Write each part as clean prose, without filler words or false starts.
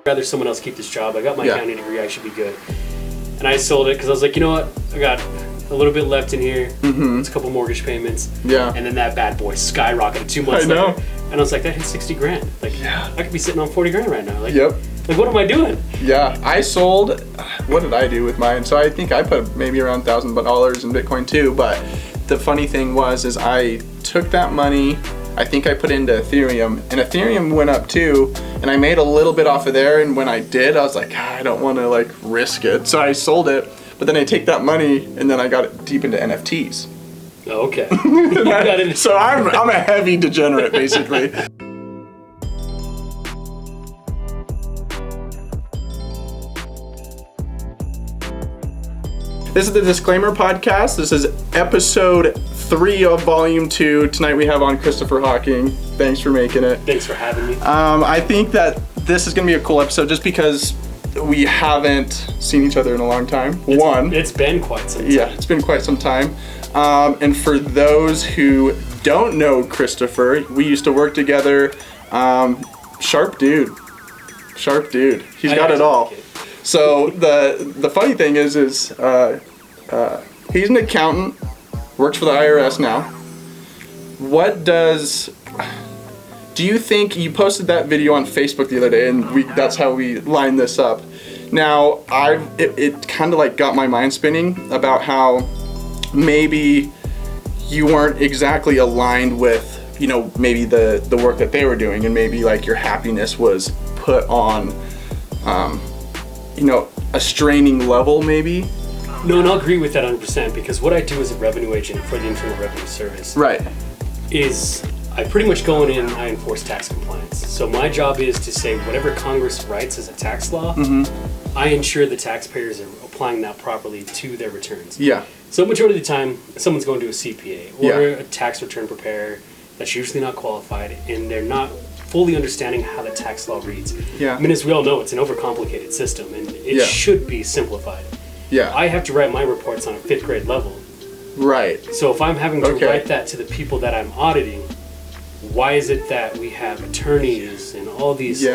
rather someone else keep this job. I got my Yeah. accounting degree. I should be good. And I sold it because I was like, you know what? I got a little bit left in here. It's a couple mortgage payments. Yeah. And then that bad boy skyrocketed 2 months I know. later. And I was like, that hit 60 grand. Like, Yeah. I could be sitting on 40 grand right now. Like, Yep. Like, what am I doing? Yeah, I sold, what did I do with mine? So I think I put maybe around $1,000 in Bitcoin too, but the funny thing is I took that money, I think I put into Ethereum, and Ethereum went up too, and I made a little bit off of there, and when I did, I was like, I don't want to like risk it, so I sold it, but then I take that money, and then I got it deep into NFTs. Oh, okay. You got into- So I'm a heavy degenerate, basically. This is the Disclaimer Podcast. This is episode 3 of volume 2. Tonight we have on Christopher Hocking. Thanks for making it. Thanks for having me. I think that this is going to be a cool episode just because we haven't seen each other in a long time. It's been quite some time. Yeah, it's been quite some time. And for those who don't know Christopher, we used to work together. Sharp dude. He's got it all. So the funny thing is he's an accountant, works for the IRS now. Do you think you posted that video on Facebook the other day, and that's how we lined this up. Now it kind of like got my mind spinning about how maybe you weren't exactly aligned with, you know, maybe the work that they were doing, and maybe like your happiness was put on you know, a straining level maybe. No, and I'll agree with that 100% because what I do as a revenue agent for the Internal Revenue Service Right. is I pretty much go in and I enforce tax compliance. So my job is to say whatever Congress writes as a tax law, I ensure the taxpayers are applying that properly to their returns. Yeah. So majority of the time, someone's going to a CPA or Yeah. a tax return preparer that's usually not qualified and they're not fully understanding how the tax law reads. Yeah. I mean, as we all know, it's an overcomplicated system and it should be simplified. Yeah. I have to write my reports on a 5th grade level. Right. So if I'm having to write that to the people that I'm auditing, why is it that we have attorneys and all these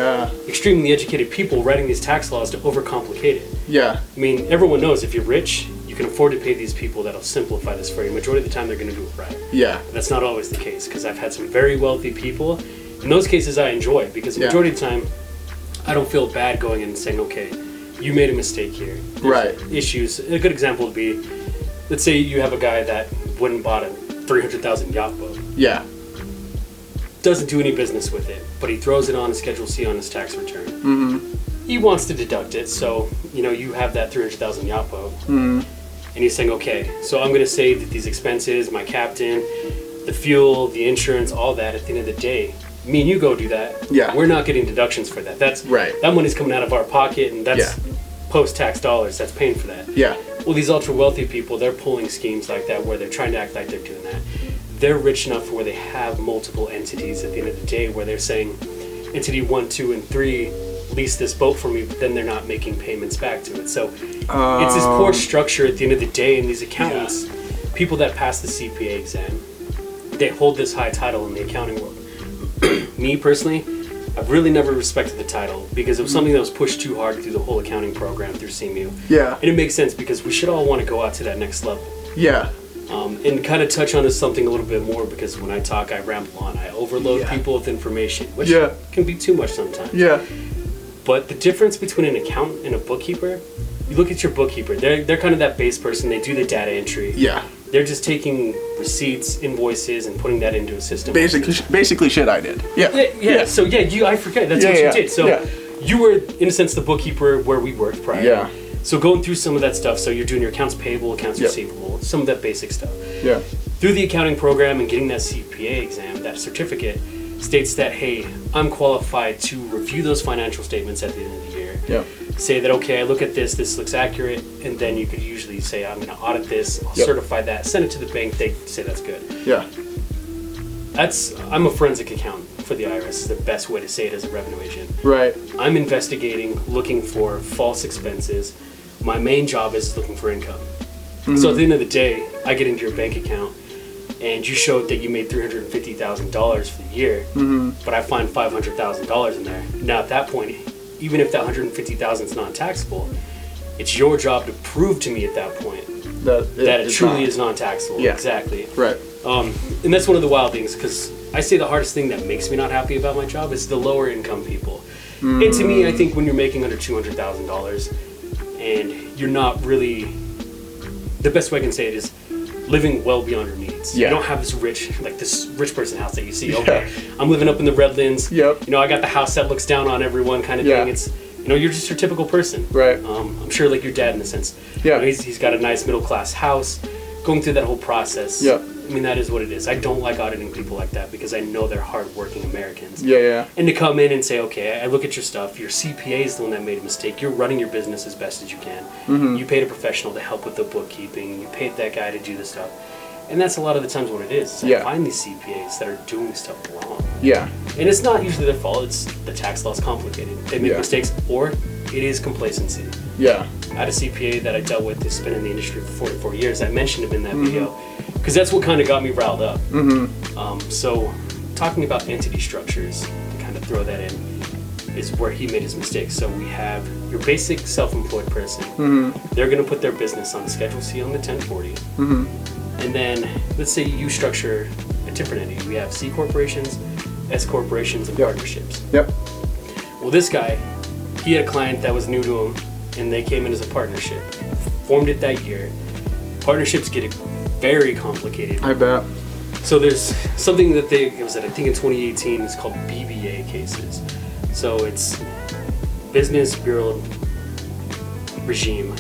extremely educated people writing these tax laws to overcomplicate it? Yeah. I mean, everyone knows if you're rich, you can afford to pay these people that'll simplify this for you. Majority of the time, they're going to do it right. Yeah. But that's not always the case because I've had some very wealthy people. In those cases, I enjoy because the majority of the time, I don't feel bad going in and saying, okay, you made a mistake here. There's issues. A good example would be, let's say you have a guy that went and bought a $300,000 yacht boat. Yeah. Doesn't do any business with it, but he throws it on a Schedule C on his tax return. He wants to deduct it, so you know you have that $300,000 yacht boat, and he's saying, okay, so I'm going to say that these expenses, my captain, the fuel, the insurance, all that. At the end of the day, me and you go do that. Yeah. We're not getting deductions for that. That's that money's coming out of our pocket, and that's post-tax dollars. That's paying for that. Yeah. Well, these ultra wealthy people, they're pulling schemes like that where they're trying to act like they're doing that. They're rich enough where they have multiple entities at the end of the day where they're saying entity 1, 2, and 3 lease this boat for me, but then they're not making payments back to it. So it's this poor structure at the end of the day, and these accountants, people that pass the CPA exam, they hold this high title in the accounting world. Me personally, I've really never respected the title because it was something that was pushed too hard through the whole accounting program through CMU. Yeah. And it makes sense because we should all want to go out to that next level. Yeah. And kind of touch on this something a little bit more because when I talk, I ramble on. I overload people with information, which can be too much sometimes. Yeah. But the difference between an accountant and a bookkeeper, you look at your bookkeeper, they're kind of that base person. They do the data entry. Yeah. They're just taking receipts, invoices, and putting that into a system. Basically shit I did. Yeah. So I forget. That's what you did. So you were, in a sense, the bookkeeper where we worked prior. Yeah. So going through some of that stuff, so you're doing your accounts payable, accounts receivable, some of that basic stuff. Yeah. Through the accounting program and getting that CPA exam, that certificate states that, hey, I'm qualified to review those financial statements at the end of the year. Yeah. Say that, okay, I look at this looks accurate, and then you could usually say, I'm going to audit this, I'll certify that, send it to the bank, they say that's good. Yeah. I'm a forensic accountant for the IRS, is the best way to say it as a revenue agent. Right. I'm investigating, looking for false expenses. My main job is looking for income. So at the end of the day, I get into your bank account, and you showed that you made $350,000 for the year, but I find $500,000 in there. Now at that point, even if that 150,000 is non-taxable, it's your job to prove to me at that point that it truly is non-taxable. Yeah. Exactly. Right. And that's one of the wild things, because I say the hardest thing that makes me not happy about my job is the lower income people. And to me, I think when you're making under $200,000 and you're not really, the best way I can say it is living well beyond your needs. Yeah. You don't have this rich person house that you see. Okay, I'm living up in the Redlands. Yep. You know, I got the house that looks down on everyone kind of thing. It's, you know, you're just your typical person. Right. I'm sure like your dad in a sense. Yeah. You know, he's got a nice middle class house, going through that whole process. Yep. I mean, that is what it is. I don't like auditing people like that because I know they're hardworking Americans. Yeah. And to come in and say, okay, I look at your stuff, your CPA is the one that made a mistake, you're running your business as best as you can. Mm-hmm. You paid a professional to help with the bookkeeping, you paid that guy to do the stuff. And that's a lot of the times what it is. I find these CPAs that are doing stuff wrong. Yeah. And it's not usually their fault, it's the tax law's complicated. They make mistakes, or it is complacency. Yeah. I had a CPA that I dealt with who's been in the industry for 44 years. I mentioned him in that video because that's what kind of got me riled up. So talking about entity structures, to kind of throw that in, is where he made his mistakes. So we have your basic self-employed person. They're going to put their business on Schedule C on the 1040. And then let's say you structure a different entity. We have C corporations, S corporations, and partnerships. Yep. Well, this guy, he had a client that was new to him, and they came in as a partnership. Formed it that year. Partnerships get very complicated. I bet. So there's something that I think in 2018, it's called BBA cases. So it's Business Bureau Regime,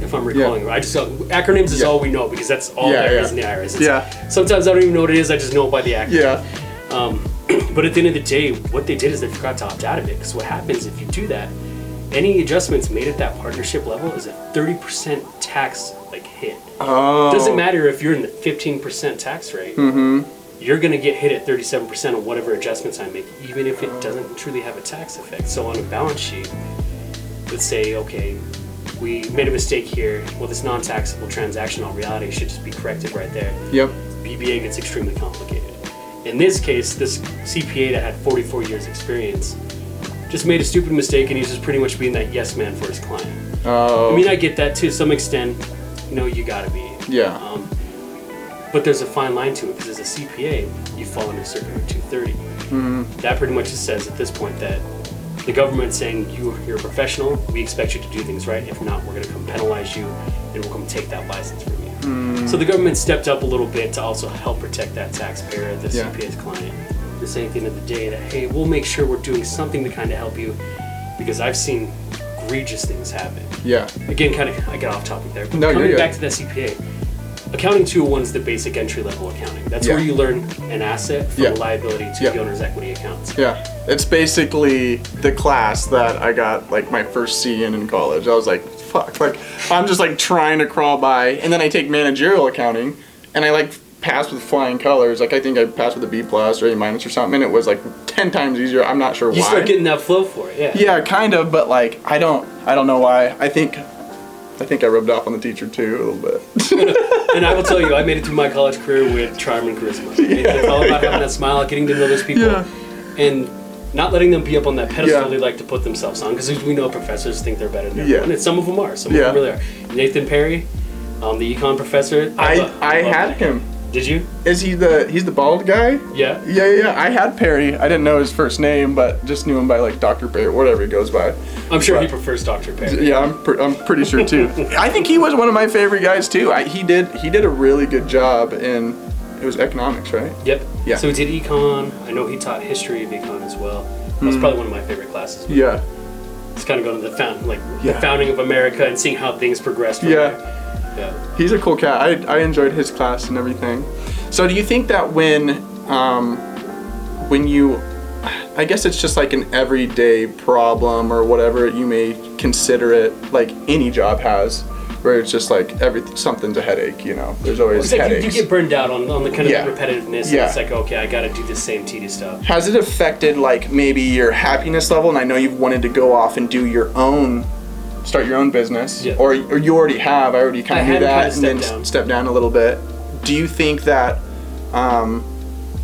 if I'm recalling right. Acronyms is all we know because that's all there is in the IRS. Sometimes I don't even know what it is, I just know it by the acronym. But at the end of the day, what they did is they forgot to opt out of it, because what happens if you do that, any adjustments made at that partnership level is a 30% tax hit. Oh. Doesn't matter if you're in the 15% tax rate. You're going to get hit at 37% on whatever adjustments I make, even if it doesn't truly have a tax effect. So on a balance sheet, let's say, okay, we made a mistake here. Well, this non-taxable transaction in reality should just be corrected right there. Yep. BBA gets extremely complicated. In this case, this CPA that had 44 years experience just made a stupid mistake, and he's just pretty much being that yes man for his client. Oh. I mean, I get that to some extent. You know, you gotta be. Yeah. But there's a fine line to it, because as a CPA, you fall under Circular 230. That pretty much just says at this point that the government's saying you're a professional, we expect you to do things right. If not, we're gonna come penalize you, and we'll come take that license from you. So the government stepped up a little bit to also help protect that taxpayer, the CPA's client. They're saying at the end of the day that, hey, we'll make sure we're doing something to kind of help you, because I've seen egregious things happen. Yeah. Again, I got off topic there. But no, coming you're back to that CPA, Accounting 201 is the basic entry-level accounting. That's where you learn an asset from a liability to the owner's equity accounts. Yeah. It's basically the class that I got my first C in college. I was like, fuck. I'm just trying to crawl by, and then I take managerial accounting, and I passed with flying colors. I think I passed with a B+ or A- or something, and it was 10 times easier. I'm not sure why. You start getting that flow for it, Yeah, kind of, but I don't know why. I think I rubbed off on the teacher too a little bit. And I will tell you, I made it through my college career with charm and charisma. It's all about having that smile, getting to know those people, and not letting them be up on that pedestal they like to put themselves on. Because we know professors think they're better than everyone, and some of them are. Some of them really are. Nathan Perry, the econ professor. I had him. Did you? Is he's the bald guy? Yeah. Yeah. I had Perry. I didn't know his first name, but just knew him by Dr. Perry or whatever he goes by. I'm sure he prefers Dr. Perry. Yeah, I'm pretty sure too. I think he was one of my favorite guys too. He did a really good job in, it was economics, right? Yep. Yeah. So he did econ. I know he taught history of econ as well. That was probably one of my favorite classes. Yeah. It's kind of going to the founding of America and seeing how things progressed from there. Yeah. He's a cool cat. I enjoyed his class and everything. So do you think that when you, I guess it's just an everyday problem or whatever you may consider it, any job has, where it's just something's a headache, there's always headaches. You get burned out on the kind of repetitiveness. Yeah. It's okay, I got to do the same tedious stuff. Has it affected maybe your happiness level? And I know you've wanted to go off and do start your own business, or you already have. I already kind of knew that, and then step down a little bit. Do you think that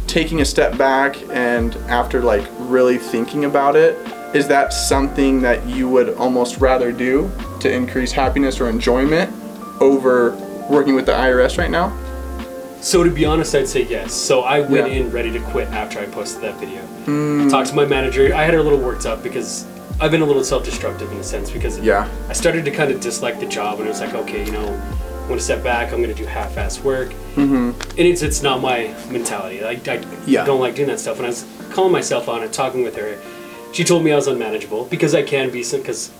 taking a step back and after really thinking about it, is that something that you would almost rather do to increase happiness or enjoyment over working with the IRS right now? So to be honest, I'd say yes. So I went Yeah. in ready to quit after I posted that video. Talked to my manager. I had her a little worked up because I've been a little self-destructive in a sense because I started to kind of dislike the job, and it was like, okay, you know, I'm going to step back. I'm going to do half-ass work. And it's not my mentality. I don't like doing that stuff. And I was calling myself on it, talking with her. She told me I was unmanageable because I can be, because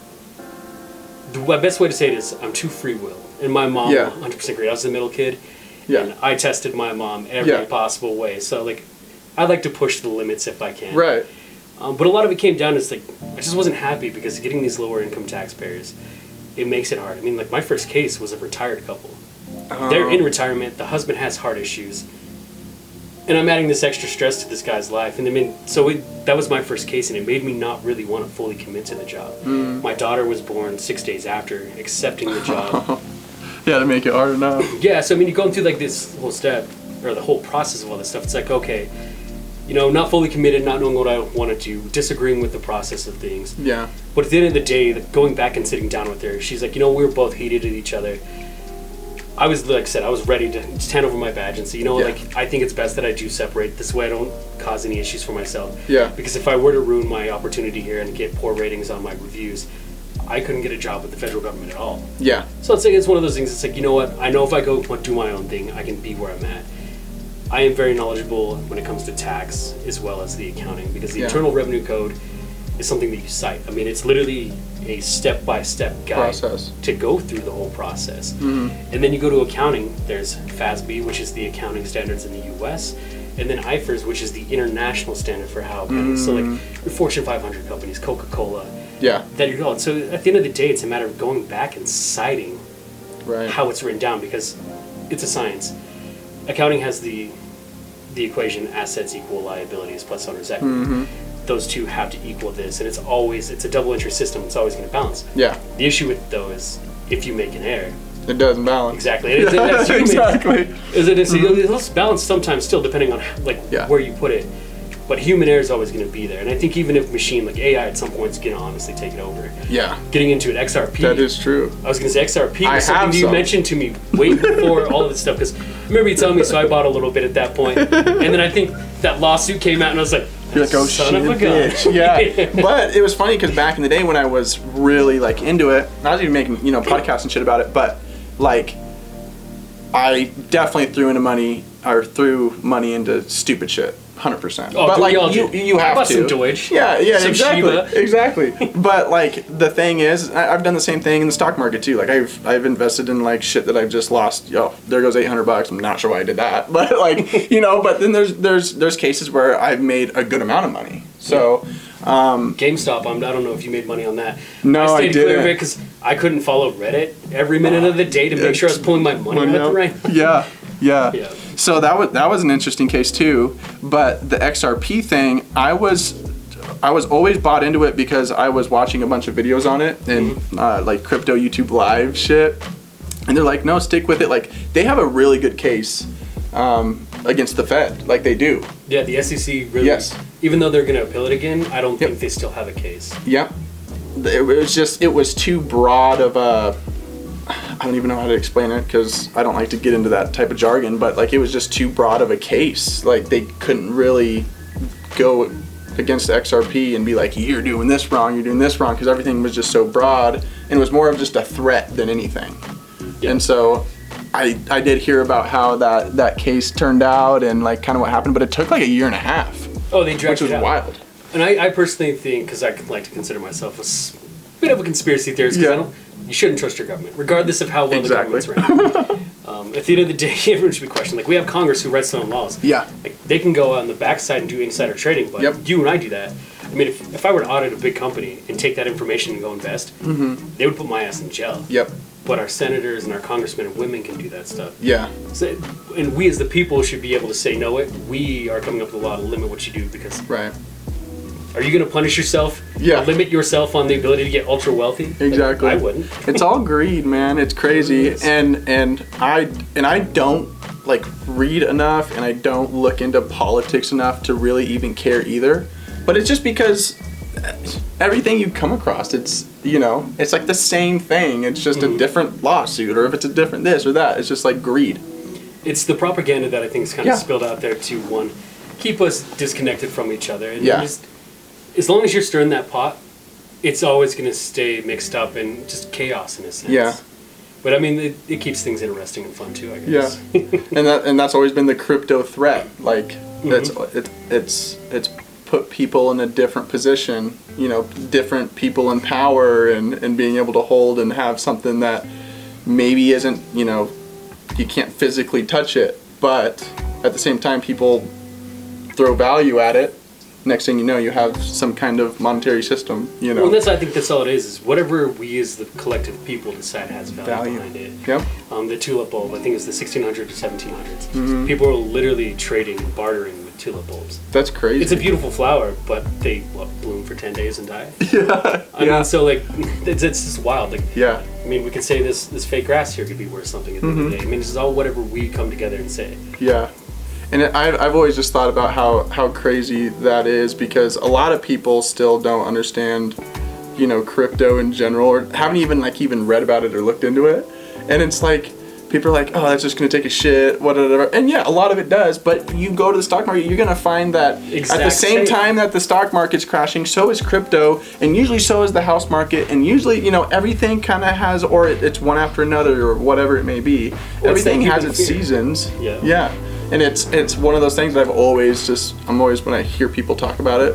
the best way to say it is I'm too free will. And my mom, 100% agreed. I was the middle kid. And I tested my mom every possible way. So, like, I like to push the limits if I can. Right. But a lot of it came down to, like, I just wasn't happy because getting these lower income taxpayers, it makes it hard. I mean, like, my first case was a retired couple. They're in retirement. The husband has heart issues. And I'm adding this extra stress to this guy's life. And that was my first case, and it made me not really want to fully commit to the job. My daughter was born 6 days after accepting the job. Yeah, to make it hard enough. Yeah, so I mean, you're going through like this whole step, or the whole process of all this stuff. It's like, okay, you know, not fully committed, not knowing what I want to do, disagreeing with the process of things. Yeah. But at the end of the day, going back and sitting down with her, she's like, you know, we were both heated at each other. I was, like I said, I was ready to just hand over my badge and say, you know, like, I think it's best that I do separate. This way I don't cause any issues for myself. Yeah. Because if I were to ruin my opportunity here and get poor ratings on my reviews, I couldn't get a job with the federal government at all. Yeah. So it's like, it's one of those things. It's like, you know what? I know if I go do my own thing, I can be where I'm at. I am very knowledgeable when it comes to tax as well as the accounting, because the Internal Revenue Code is something that you cite. I mean, it's literally a step-by-step guide to go through the whole process. And then you go to accounting. There's FASB, which is the accounting standards in the U.S., and then IFRS, which is the international standard for how companies. So like your Fortune 500 companies, Coca-Cola. That you're going. So at the end of the day, it's a matter of going back and citing how it's written down, because it's a science. Accounting has the equation assets equal liabilities plus owner's equity. Those two have to equal this, and it's a double interest system. It's always going to balance. The issue with it, though, is if you make an error, it doesn't balance. Exactly. Exactly. It'll balance sometimes still, depending on where you put it. But human error is always going to be there. And I think even if machine, like AI, at some point is going to honestly take it over. Getting into it, XRP. That is true. I was going to say XRP was something you mentioned to me way before all of this stuff. Because I remember you telling me, so I bought a little bit at that point. And then I think that lawsuit came out, and I was like, you're like, oh, son of a gun. But it was funny because back in the day when I was really like into it, I was even making podcasts and shit about it. But like, I definitely threw money into stupid shit. 100%. But like you have to. Some Deutsch. Yeah, some exactly. Shiba. Exactly. But like the thing is, I've done the same thing in the stock market too. Like I've invested in like shit that I've just lost. There goes $800. I'm not sure why I did that. But like, but then there's cases where I've made a good amount of money. So GameStop, I don't know if you made money on that. No, I didn't. Because I couldn't follow Reddit every minute of the day to make sure I was pulling my money out of the right. Yeah. So that was an interesting case too. But the XRP thing, I was always bought into it because I was watching a bunch of videos on it and like crypto YouTube live shit. And they're like, no, stick with it. Like they have a really good case against the Fed. Like they do. Yeah, the SEC really, even though they're going to appeal it again, I don't think they still have a case. It was too broad of a, I don't even know how to explain it because I don't like to get into that type of jargon, but like it was just too broad of a case. Like they couldn't really go against XRP and be like, you're doing this wrong, because everything was just so broad, and it was more of just a threat than anything. And so I did hear about how that case turned out and like kind of what happened, but it took like a year and a half. Oh, they dragged it out. Which was wild. And I personally think, because I like to consider myself a bit of a conspiracy theorist, because you shouldn't trust your government, regardless of how well the government's ran. At the end of the day, everyone should be questioned. Like, we have Congress who writes their own laws. Like, they can go on the backside and do insider trading, but you and I do that. I mean, if I were to audit a big company and take that information and go invest, they would put my ass in jail. But our senators and our congressmen and women can do that stuff. So, and we as the people should be able to say, no, we are coming up with a law to limit what you do, because... Are you going to punish yourself? Limit yourself on the ability to get ultra wealthy? Exactly. I wouldn't. It's all greed, man. It's crazy. And I don't like read enough, and I don't look into politics enough to really even care either. But it's just because everything you come across, it's, you know, it's like the same thing. It's just a different lawsuit, or if it's a different this or that, it's just like greed. It's the propaganda that I think is kind of spilled out there to, one, keep us disconnected from each other. And just, as long as you're stirring that pot, it's always going to stay mixed up and just chaos in a sense. Yeah. But I mean, it keeps things interesting and fun too, I guess. Yeah. and that's always been the crypto threat. Like, it's put people in a different position, you know, different people in power, and being able to hold and have something that maybe isn't, you know, you can't physically touch it, but at the same time people throw value at it. Next thing you know, you have some kind of monetary system, you know. Well, I think that's all it is whatever we as the collective people decide has value behind it. Yep. The tulip bulb, I think it was the 1600s or 1700s. People were literally trading and bartering with tulip bulbs. That's crazy. It's a beautiful flower, but they bloom for 10 days and die. I mean, mean, so like, it's just wild. Like, yeah. I mean, we could say this fake grass here could be worth something at the end of the day. I mean, this is all whatever we come together and say. Yeah. And I've always just thought about how crazy that is, because a lot of people still don't understand, you know, crypto in general, or haven't even read about it or looked into it. And it's like, people are like, oh, that's just going to take a shit, whatever. And yeah, a lot of it does, but you go to the stock market, you're going to find that at the same time that the stock market's crashing, so is crypto, and usually so is the house market, and usually, you know, everything kind of has, or it's one after another, or whatever it may be. Well, everything has its seasons. Yeah. And it's one of those things that I'm always, when I hear people talk about it,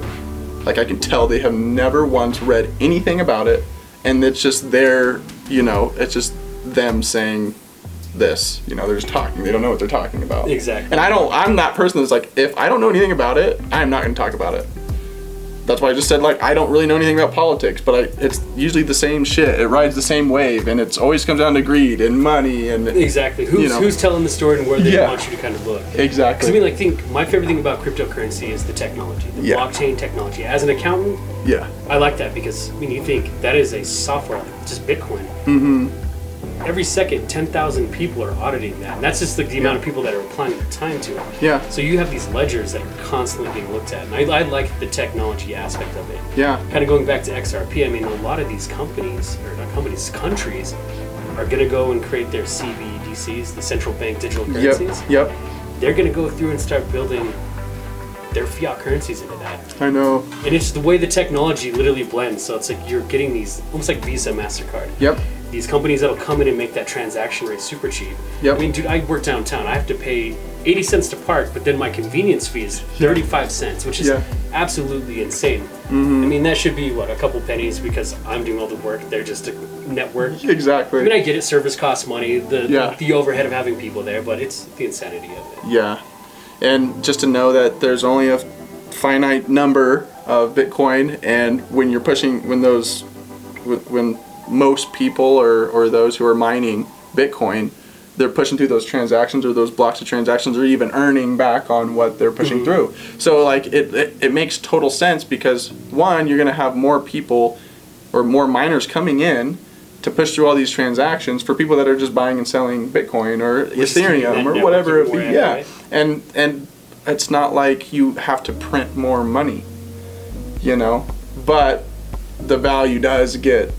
like, I can tell they have never once read anything about it, and it's just their, you know, it's just them saying this, you know, they're just talking, they don't know what they're talking about. Exactly. And I'm that person that's like, if I don't know anything about it, I'm not going to talk about it. That's why I just said, like, I don't really know anything about politics, but it's usually the same shit. It rides the same wave, and it always comes down to greed and money and exactly. Who's telling the story and where they want you to kind of look. Exactly. Because I mean, my favorite thing about cryptocurrency is the technology, the blockchain technology. As an accountant, I like that, because I mean, you think that is a software, just Bitcoin. Every second, 10,000 people are auditing that, and that's just like the amount of people that are applying their time to it. Yeah. So you have these ledgers that are constantly being looked at, and I like the technology aspect of it. Yeah. Kind of going back to XRP, I mean, a lot of these companies, or not companies, countries, are going to go and create their CBDCs, the central bank digital currencies. Yep. They're going to go through and start building their fiat currencies into that. I know. And it's the way the technology literally blends, so it's like you're getting these, almost like Visa, MasterCard. Yep. These companies that'll come in and make that transaction rate super cheap. Yep. I mean, dude, I work downtown. I have to pay 80 cents to park, but then my convenience fee is 35 cents, which is absolutely insane. I mean, that should be, a couple pennies, because I'm doing all the work. They're just a network. Exactly. I mean, I get it. Service costs money, the overhead of having people there, but it's the insanity of it. Yeah. And just to know that there's only a finite number of Bitcoin, and when you're pushing, when most people or those who are mining Bitcoin, they're pushing through those transactions, or those blocks of transactions, or even earning back on what they're pushing through. So like it makes total sense, because one, you're going to have more people or more miners coming in to push through all these transactions for people that are just buying and selling Bitcoin or Ethereum or whatever it be. Yeah. And it's not like you have to print more money, you know, but the value does get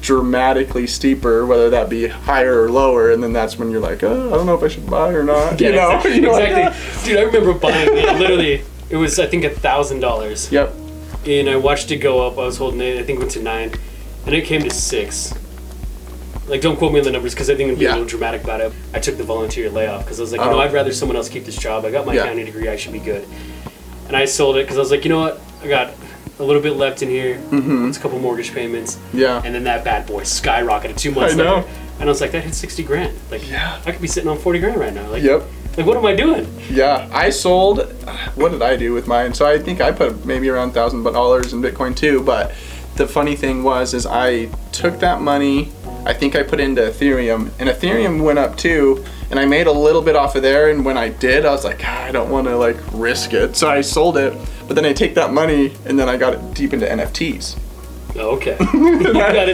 dramatically steeper, whether that be higher or lower, and then that's when you're like, oh, I don't know if I should buy or not. Yeah, you know? Exactly. Like, dude, I remember buying it. Literally, it was, I think, $1,000. Yep. And I watched it go up. I was holding it. I think it went to 9, and it came to 6. Like, don't quote me on the numbers, because I think it'd be a little dramatic about it. I took the volunteer layoff because I was like, I'd rather someone else keep this job. I got my accounting degree. I should be good. And I sold it because I was like, you know what? I got a little bit left in here. It's a couple mortgage payments. Yeah. And then that bad boy skyrocketed 2 months later. And I was like, that hit 60 grand. Like, I could be sitting on 40 grand right now. Like, like, what am I doing? Yeah, I sold, what did I do with mine? So I think I put maybe around $1,000 in Bitcoin too, but the funny thing is I took that money, I think I put into Ethereum, and Ethereum went up too, and I made a little bit off of there, and when I did, I was like, I don't want to like risk it, so I sold it, but then I take that money, and then I got it deep into NFTs. Okay.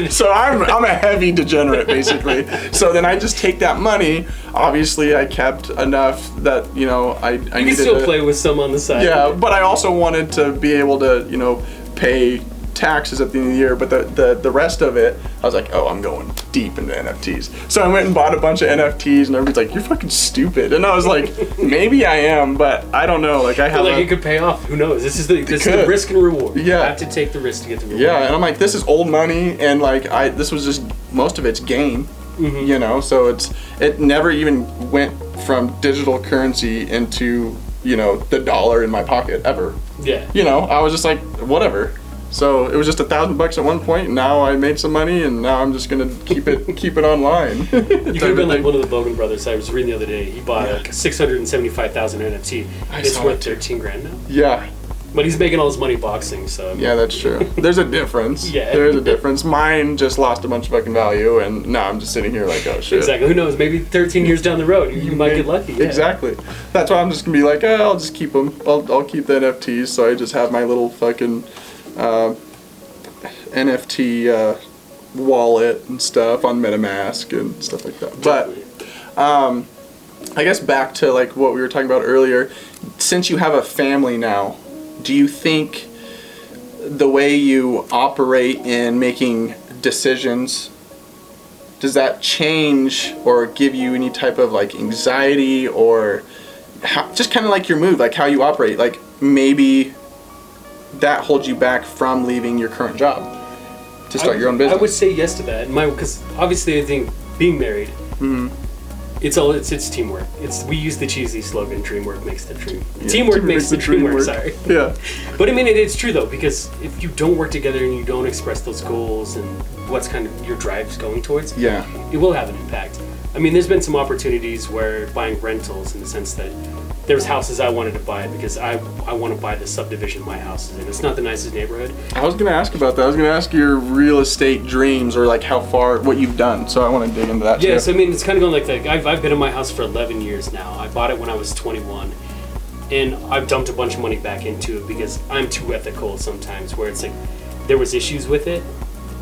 So I'm a heavy degenerate, basically. So then I just take that money. Obviously, I kept enough that, you know, I you needed can still play with some on the side. Yeah, but I also wanted to be able to, you know, pay taxes at the end of the year, but the rest of it, I was like, oh, I'm going deep into NFTs. So I went and bought a bunch of NFTs, and everybody's like, you're fucking stupid. And I was like, maybe I am, but I don't know. Like, I have it could pay off. Who knows? This is the risk and reward. Yeah. You have to take the risk to get the reward. Yeah, and I'm like, this is old money, and like, this was just, most of it's gain, you know, so it never even went from digital currency into, you know, the dollar in my pocket ever. Yeah. You know, I was just like, whatever. So it was just $1,000 at one point, and now I made some money, and now I'm just gonna keep it online. You could have been like one of the Bogan brothers. I was reading the other day. He bought like 675,000 NFT. It's worth $13,000 now. Yeah. But he's making all his money boxing, so. Yeah, that's true. There's a difference. Yeah. There's a difference. Mine just lost a bunch of fucking value, and now I'm just sitting here like, oh shit. Exactly. Who knows? Maybe 13 years down the road, you might get lucky. Yeah. Exactly. That's why I'm just gonna be like, I'll just keep them. I'll keep the NFTs. So I just have my little fucking NFT wallet and stuff on MetaMask and stuff like that. But I guess back to like what we were talking about earlier. Since you have a family now, do you think the way you operate in making decisions, does that change or give you any type of like anxiety, or just kind of like your move, like how you operate, like maybe that holds you back from leaving your current job to start your own business? I would say yes to that. Because obviously I think being married, it's teamwork. We use the cheesy slogan, "Dream work makes the dream." Yeah, teamwork makes the dream work. Sorry. Yeah. But I mean, it's true though, because if you don't work together and you don't express those goals and what's kind of your drive's going towards, it will have an impact. I mean, there's been some opportunities where buying rentals, in the sense that there's houses I wanted to buy because I want to buy the subdivision my house is in. It's not the nicest neighborhood. I was going to ask about that. I was going to ask your real estate dreams, or like what you've done. So I want to dig into that too. Yeah, so I mean, it's kind of going like that. I've been in my house for 11 years now. I bought it when I was 21. And I've dumped a bunch of money back into it because I'm too ethical sometimes, where it's like there was issues with it.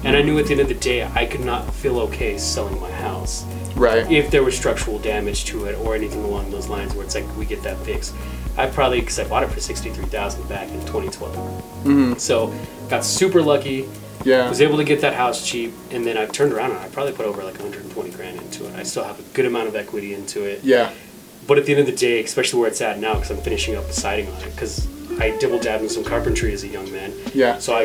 And I knew at the end of the day, I could not feel okay selling my house. Right. If there was structural damage to it or anything along those lines, where it's like we get that fixed. Because I bought it for $63,000 back in 2012. So got super lucky. Yeah. Was able to get that house cheap, and then I've turned around and I probably put over like $120,000 into it. I still have a good amount of equity into it. Yeah. But at the end of the day, especially where it's at now, because I'm finishing up the siding on it, because I dibble-dabbed in some carpentry as a young man. Yeah. So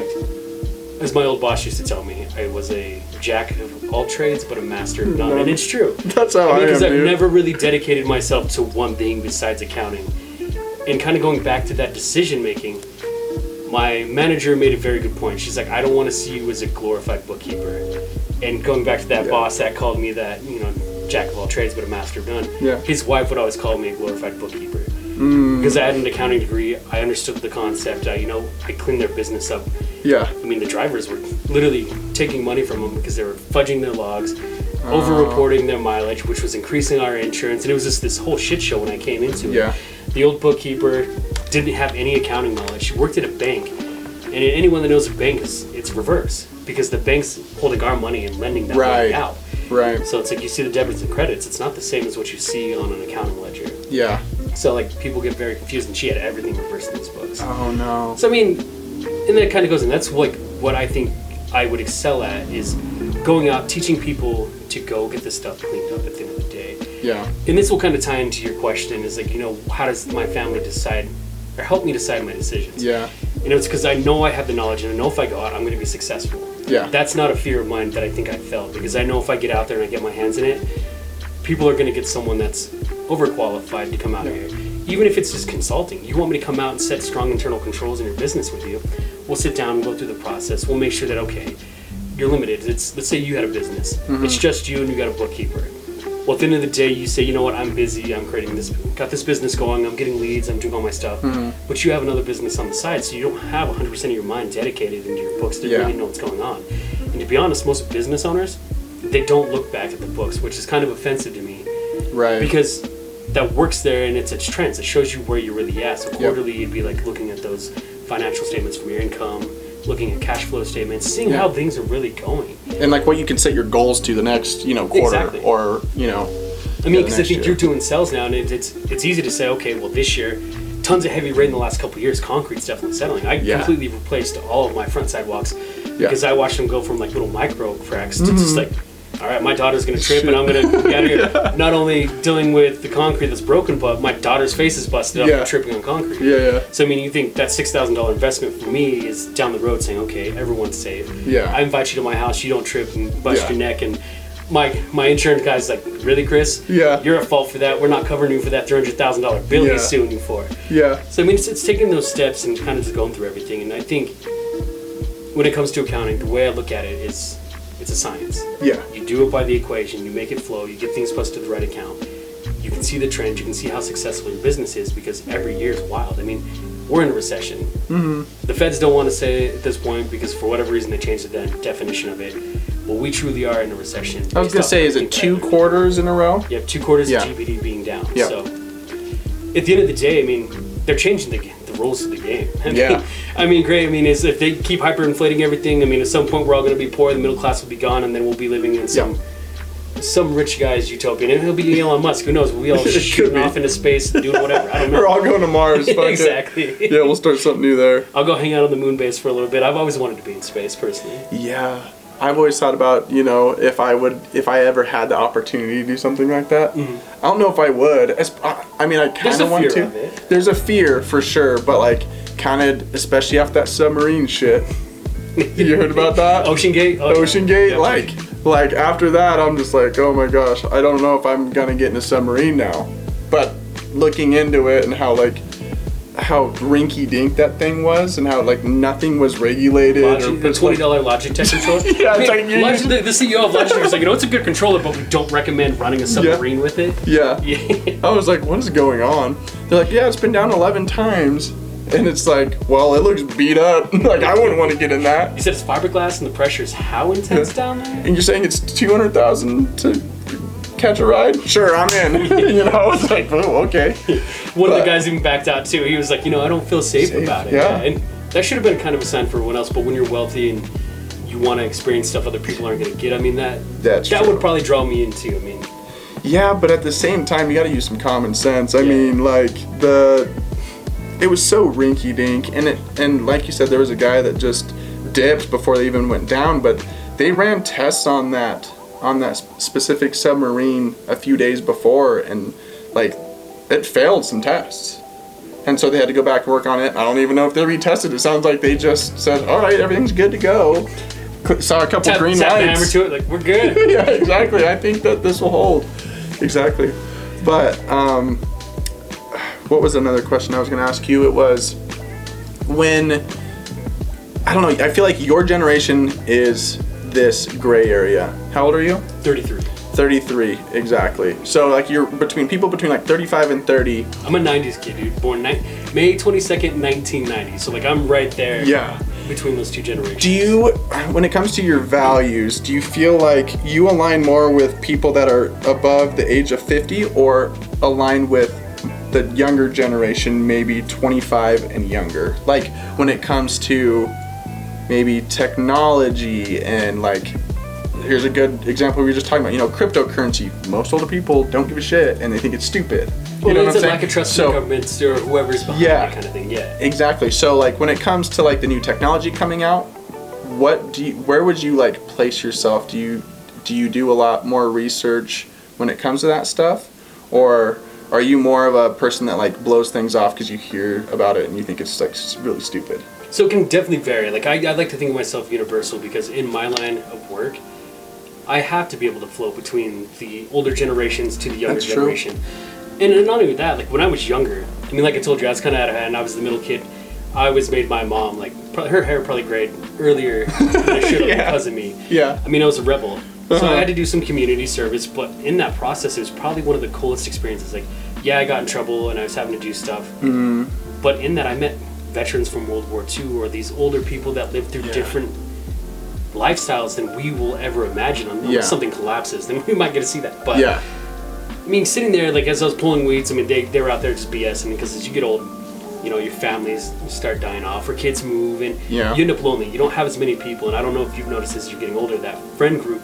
as my old boss used to tell me, I was a jack of all trades, but a master of none. And it's true. That's how I am, because I've dude. never really dedicated myself to one thing besides accounting. And kind of going back to that decision-making, my manager made a very good point. She's like, I don't want to see you as a glorified bookkeeper. And going back to that boss that called me that, jack of all trades, but a master of none. Yeah. His wife would always call me a glorified bookkeeper. Because I had an accounting degree, I understood the concept. I cleaned their business up. Yeah. I mean, the drivers were literally taking money from them because they were fudging their logs, over-reporting their mileage, which was increasing our insurance. And it was just this whole shit show when I came into it. Yeah. The old bookkeeper didn't have any accounting knowledge. She worked at a bank. And anyone that knows a bank, it's reverse. Because the bank's holding our money and lending that money out. Right. So it's like you see the debits and credits. It's not the same as what you see on an accounting ledger. Yeah. So like people get very confused, and she had everything reversed in these books. Oh no. So I mean, and then it kind of goes in. That's like what I think I would excel at, is going out, teaching people to go get this stuff cleaned up at the end of the day. Yeah. And this will kind of tie into your question, is like, how does my family decide or help me decide my decisions? Yeah. It's because I know I have the knowledge, and I know if I go out, I'm going to be successful. Yeah. That's not a fear of mine that I think I felt, because I know if I get out there and I get my hands in it, people are going to get someone that's overqualified to come out here. Even if it's just consulting, you want me to come out and set strong internal controls in your business with you, we'll sit down and go through the process. We'll make sure that, okay, you're limited. Let's say you had a business. It's just you and you got a bookkeeper. Well, at the end of the day, you say, you know what, I'm busy, I'm creating got this business going, I'm getting leads, I'm doing all my stuff. But you have another business on the side, so you don't have 100% of your mind dedicated into your books to really know what's going on. And to be honest, most business owners, they don't look back at the books, which is kind of offensive to me. Right. Because that works there, and it's trends. It shows you where you're really at. So quarterly, you'd be like looking at those financial statements from your income, looking at cash flow statements, seeing how things are really going. And like what you can set your goals to the next, quarter or, I mean, because I think you're doing sales now, and it's easy to say, okay, well, this year tons of heavy rain the last couple of years, concrete's definitely settling. I completely replaced all of my front sidewalks because I watched them go from like little micro cracks to just like, all right, my daughter's gonna trip and I'm gonna get out of here. Not only dealing with the concrete that's broken, but my daughter's face is busted up from tripping on concrete. So I mean, you think that $6,000 investment for me is down the road saying, okay, everyone's safe. I invite you to my house, you don't trip and bust your neck. And my insurance guy's like, really, Chris? You're at fault for that. We're not covering you for that $300,000 bill he's suing you for. So I mean, it's taking those steps and kind of just going through everything. And I think when it comes to accounting, the way I look at it is it's a science. You do it by the equation. You make it flow. You get things posted to the right account. You can see the trend. You can see how successful your business is because every year is wild. I mean, we're in a recession. The feds don't want to say it at this point because for whatever reason they changed the definition of it. But we truly are in a recession. I was going to say, is it 2 quarters in a row? Yeah, 2 quarters of GDP being down. So at the end of the day, I mean, they're changing the rules of the game. I mean, great. I mean, is if they keep hyperinflating everything, I mean, at some point we're all going to be poor, the middle class will be gone, and then we'll be living in some rich guy's utopian. And it'll be Elon Musk. Who knows? We'll be all shooting off into space, doing whatever. I don't know. We're all going to Mars. Exactly. Yeah, we'll start something new there. I'll go hang out on the moon base for a little bit. I've always wanted to be in space, personally. Yeah. I've always thought about, you know, if I ever had the opportunity to do something like that. I don't know if I would. I mean, I kind of want to. There's a fear for sure, but like, kind of, especially after that submarine shit. You heard about that? Ocean Gate? Ocean Gate? Like after that, I'm just like, oh my gosh, I don't know if I'm gonna get in a submarine now. But looking into it and how rinky-dink that thing was and how like nothing was regulated. The $20 Logitech controller. The CEO of Logitech was like, you know, it's a good controller, but we don't recommend running a submarine with it. I was like, what is going on? They're like, yeah, it's been down 11 times. And it's like, well, it looks beat up. Like, I wouldn't want to get in that. You said it's fiberglass and the pressure is how intense down there? And you're saying it's $200,000 to catch a ride? Sure, I'm in. You know, it's like, oh, okay. One of the guys even backed out too. He was like, you know, I don't feel safe about it. And that should have been kind of a sign for everyone else. But when you're wealthy and you want to experience stuff other people aren't going to get, I mean, that would probably draw me in too. I mean, yeah, but at the same time, you got to use some common sense. I mean, like it was so rinky-dink, and like you said, there was a guy that just dipped before they even went down, but they ran tests on that specific submarine a few days before, and like it failed some tests, and so they had to go back and work on it. I don't even know if they retested. It sounds like they just said, all right, everything's good to go. Saw a couple green lights. Hammer to it, like, we're good. Yeah, exactly. I think that this will hold. Exactly. But what was another question I was going to ask you? It was when, I don't know, I feel like your generation is this gray area. How old are you? 33. 33, exactly. So like you're between like 35 and 30. I'm a 90s kid, dude. Born May 22nd, 1990. So like I'm right there. Yeah. Between those two generations. Do you, when it comes to your values, do you feel like you align more with people that are above the age of 50 or align with the younger generation, maybe 25 and younger? Like when it comes to maybe technology and like, here's a good example we were just talking about, you know, cryptocurrency. Most older people don't give a shit and they think it's stupid. You know what I'm saying? Lack of trust in governments or whoever's behind that kind of thing. Yeah. Exactly. So like when it comes to like the new technology coming out, where would you like place yourself? Do you do a lot more research when it comes to that stuff, or are you more of a person that like blows things off because you hear about it and you think it's like really stupid? So it can definitely vary. Like I like to think of myself universal because in my line of work, I have to be able to flow between the older generations to the younger generation. And not only that, like when I was younger, I mean, like I told you, I was kind of out of hand. I was the middle kid. I always made my mom, like, her hair probably grayed earlier than it should have because of me. Yeah. I mean, I was a rebel. So I had to do some community service, but in that process, it was probably one of the coolest experiences. Like, yeah, I got in trouble and I was having to do stuff. But in that, I met veterans from World War II or these older people that lived through different lifestyles than we will ever imagine. Unless something collapses, then we might get to see that. But I mean, sitting there, like, as I was pulling weeds, I mean, they were out there just BSing because as you get old, you know, your families start dying off or kids move and you end up lonely. You don't have as many people. And I don't know if you've noticed as you're getting older, that friend group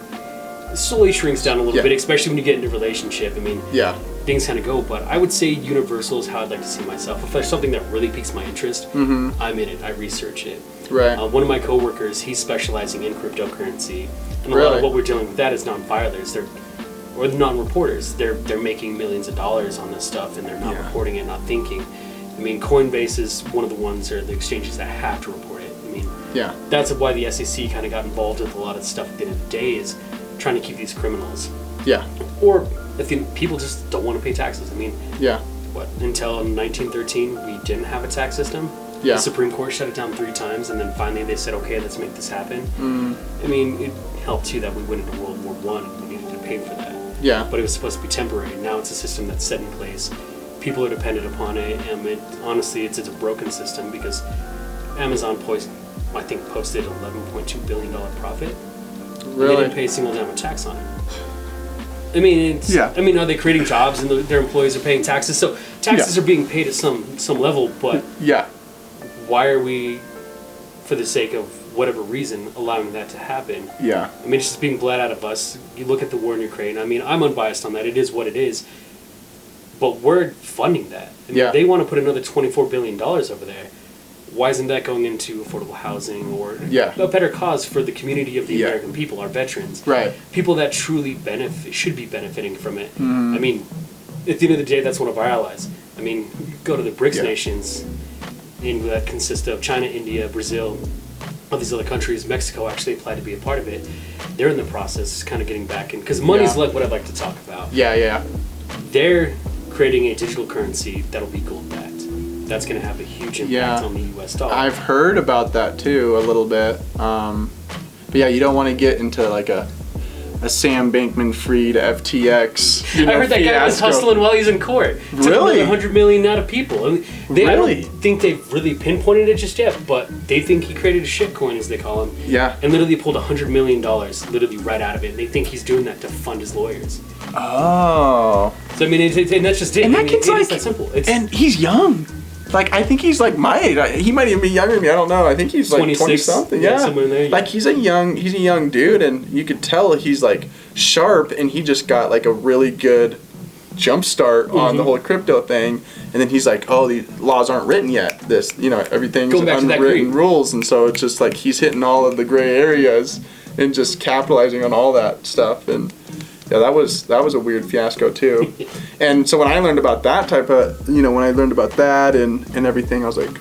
slowly shrinks down a little Yeah. bit, especially when you get into a relationship. I mean, Yeah. things kind of go, but I would say universal is how I'd like to see myself. If there's something that really piques my interest, I'm in it. I research it. Right. One of my coworkers, he's specializing in cryptocurrency, and a lot Really? of what we're dealing with that is non-filers. Or the non-reporters. They're making millions of dollars on this stuff, and they're not Yeah. reporting it, not thinking. I mean, Coinbase is one of the ones, or the exchanges that have to report it. I mean, Yeah. that's why the SEC kind of got involved with a lot of stuff at the end of the day, is trying to keep these criminals. Yeah. Or if people just don't want to pay taxes. I mean, Yeah. what, until 1913 we didn't have a tax system. Yeah. The Supreme Court shut it down 3 times, and then finally they said, okay, let's make this happen. Mm. I mean, it helped too that we went into World War One and we needed to pay for that. Yeah. But it was supposed to be temporary. Now it's a system that's set in place. People are dependent upon it, and honestly, it's a broken system because Amazon I think posted $11.2 billion profit. Really? They didn't pay a single dime of tax on it. I mean, Yeah. I mean, are they creating jobs and their employees are paying taxes? So taxes Yeah. are being paid at some level, but Yeah. why are we, for the sake of whatever reason, allowing that to happen? Yeah. I mean, it's just being bled out of us. You look at the war in Ukraine. I mean, I'm unbiased on that. It is what it is. But we're funding that. I mean, Yeah. they want to put another $24 billion over there. Why isn't that going into affordable housing or Yeah. a better cause for the community of the Yeah. American people, our veterans? Right. People that truly should be benefiting from it. Mm-hmm. I mean, at the end of the day, that's one of our allies. I mean, you go to the BRICS Yeah. nations, that consist of China, India, Brazil, all these other countries. Mexico actually applied to be a part of it. They're in the process, kind of getting back in, because money's Yeah. like what I'd like to talk about. Yeah. Yeah. They're creating a digital currency that'll be gold backed. That's going to have a huge impact Yeah. on the U.S. dollar. I've heard about that too a little bit. But yeah, you don't want to get into like a Sam Bankman-Fried FTX. I heard that guy was fiasco. hustling while he's in court. Took Really? another $100 million out of people. I mean, I Really? don't think they've really pinpointed it just yet, but they think he created a shitcoin, as they call him. Yeah. And literally pulled $100 million literally right out of it. And they think he's doing that to fund his lawyers. Oh. So I mean, and that's just it. And I that mean, kid's it's like, that simple. It's and he's young. Like, I think he's like my age. He might even be younger than me. I don't know. I think he's like 26, 20 something. yeah, Yeah. somewhere in there. Like he's a young dude, and you could tell he's like sharp, and he just got like a really good jump start on the whole crypto thing. And then he's like, oh, the laws aren't written yet. Everything's Going back to that unwritten greed. rules, and so it's just like he's hitting all of the gray areas and just capitalizing on all that stuff. And yeah, that was a weird fiasco too. And so when I learned about that type of, when I learned about that and everything, I was like,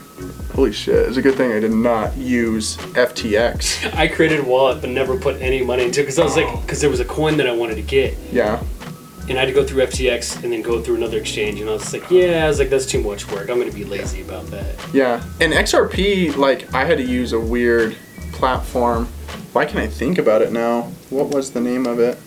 holy shit, it's a good thing I did not use FTX. I created a wallet but never put any money into it because I was like, because there was a coin that I wanted to get. Yeah. And I had to go through FTX and then go through another exchange. And I was like, that's too much work. I'm going to be lazy about that. Yeah. And XRP, like, I had to use a weird platform. Why can't I think about it now? What was the name of it?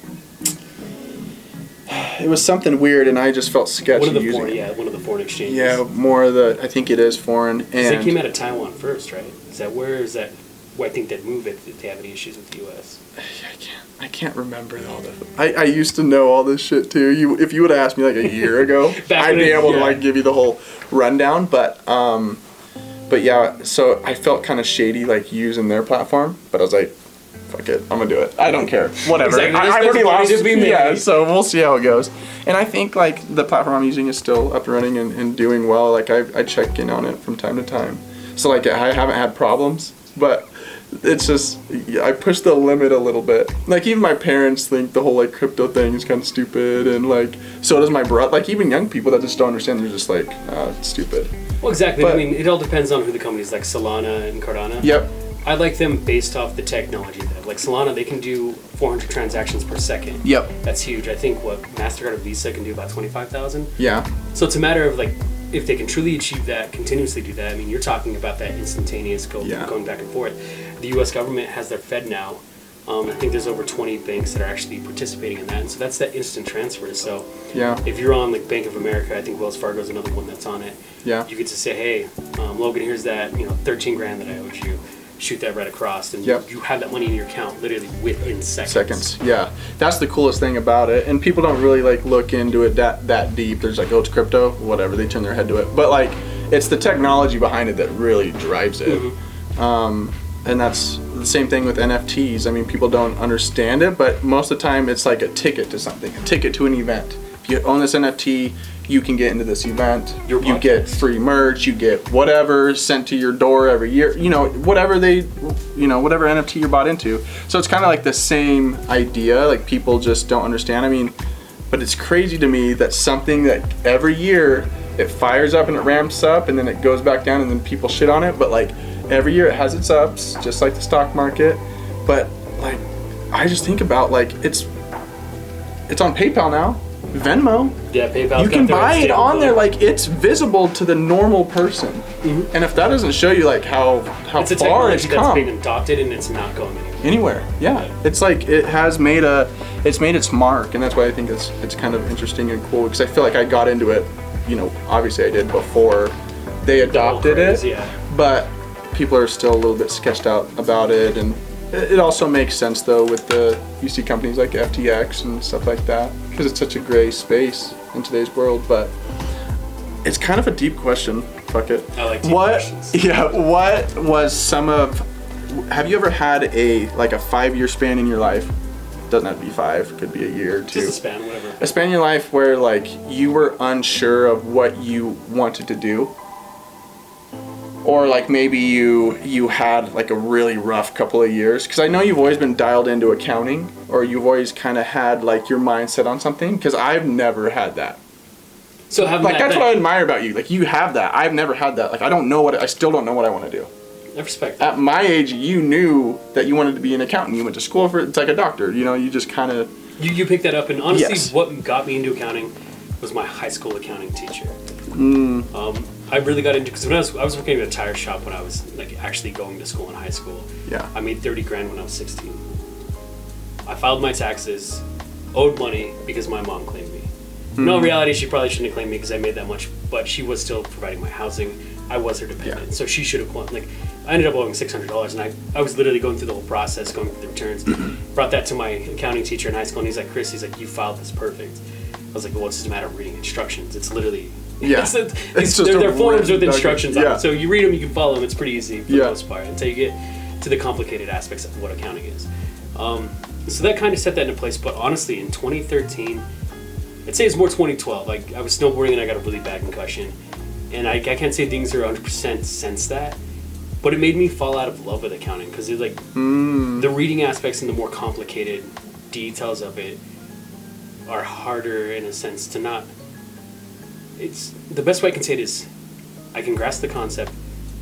It was something weird, and I just felt sketchy using it. One of the foreign exchanges. Yeah, more of the, I think it is foreign. 'Cause they And came out of Taiwan first, right? Is that where I think they'd move if they have any issues with the U.S.? I can't remember all this. I used to know all this shit too. If you would have asked me like a year ago, Back I'd when be it- able to yeah. like give you the whole rundown. But yeah, so I felt kind of shady like using their platform, but I was like, fuck it, I'm gonna do it. I don't care, whatever. Exactly. I There's already money lost. to be made. Yeah, so we'll see how it goes. And I think like the platform I'm using is still up and running and doing well. Like I check in on it from time to time. So like I haven't had problems, but it's just I push the limit a little bit. Like even my parents think the whole like crypto thing is kind of stupid, and like so does my brother. Like even young people that just don't understand, they're just like it's stupid. Well, exactly. But- I mean, it all depends on who the companies like Solana and Cardano. Yep. I like them based off the technology they have. Like Solana, they can do 400 transactions per second. Yep. That's huge. I think MasterCard or Visa can do about 25,000. Yeah. So it's a matter of like, if they can truly achieve that, continuously do that. I mean, you're talking about that instantaneous going back and forth. The U.S. government has their Fed now. I think there's over 20 banks that are actually participating in that, and so that's that instant transfer. So Yeah. if you're on like Bank of America, I think Wells Fargo is another one that's on it. Yeah. You get to say, hey, Logan, here's that 13 grand that I owed you. Shoot that right across, and Yep. you have that money in your account literally within seconds. Yeah, that's the coolest thing about it, and people don't really like look into it that deep. There's like, oh, it's crypto, whatever. They turn their head to it, but like, it's the technology behind it that really drives it. Mm-hmm. And that's The same thing with NFTs. I mean, people don't understand it, but most of the time it's like a ticket to something, a ticket to an event. If you own this NFT, you can get into this event. You get free merch, you get whatever sent to your door every year. Whatever NFT you're bought into. So it's kind of like the same idea. Like, people just don't understand. I mean, but it's crazy to me that something that every year it fires up and it ramps up and then it goes back down and then people shit on it. But like, every year it has its ups, just like the stock market. But like, I just think about, like, it's on PayPal now, Venmo. Yeah, PayPal. You can buy it on there, like, it's visible to the normal person. Mm-hmm. And if that doesn't show you like how it's far it's come, that's being adopted and it's not going anywhere. Yeah, it's like it's made its mark, and that's why I think it's kind of interesting and cool, because I feel like I got into it. Obviously I did before they adopted it. Yeah. But people are still a little bit sketched out about it, and it also makes sense though with you see companies like FTX and stuff like that, because it's such a gray space in today's world. But it's kind of a deep question. Fuck it. I like deep questions. Yeah. What was have you ever had a 5-year span in your life? Doesn't have to be 5, could be a year or 2. Just a span, whatever. A span in your life where like you were unsure of what you wanted to do, or like maybe you had like a really rough couple of years. Because I know you've always been dialed into accounting, or you've always kind of had like your mindset on something. Because I've never had that. So that's what I admire about you. Like, you have that. I've never had that. Like, I still don't know what I want to do. I respect that. At my age, you knew that you wanted to be an accountant. You went to school for it. It's like a doctor. You just kind of... You picked that up. And honestly, yes. What got me into accounting was my high school accounting teacher. I really got into... Because when I was working at a tire shop when I was like actually going to school in high school. Yeah. I made $30,000 when I was 16. I filed my taxes, owed money because my mom claimed me. No, in reality, she probably shouldn't have claimed me because I made that much, but she was still providing my housing. I was her dependent, so she should have won. Like, I ended up owing $600, and I was literally going through the whole process, going through the returns. Brought that to my accounting teacher in high school, and he's like, Chris, you filed this perfect. I was like, well, it's just a matter of reading instructions. It's literally... Yeah. They're forms with instructions on yeah. it. So you read them, you can follow them. It's pretty easy for the most part until you get to the complicated aspects of what accounting is. So that kind of set that into place. But honestly, in 2013, I'd say it's more 2012. Like, I was snowboarding and I got a really bad concussion. And I can't say things are 100% since that. But it made me fall out of love with accounting because it's like the reading aspects and the more complicated details of it are harder in a sense to not... It's the best way I can say it is I can grasp the concept,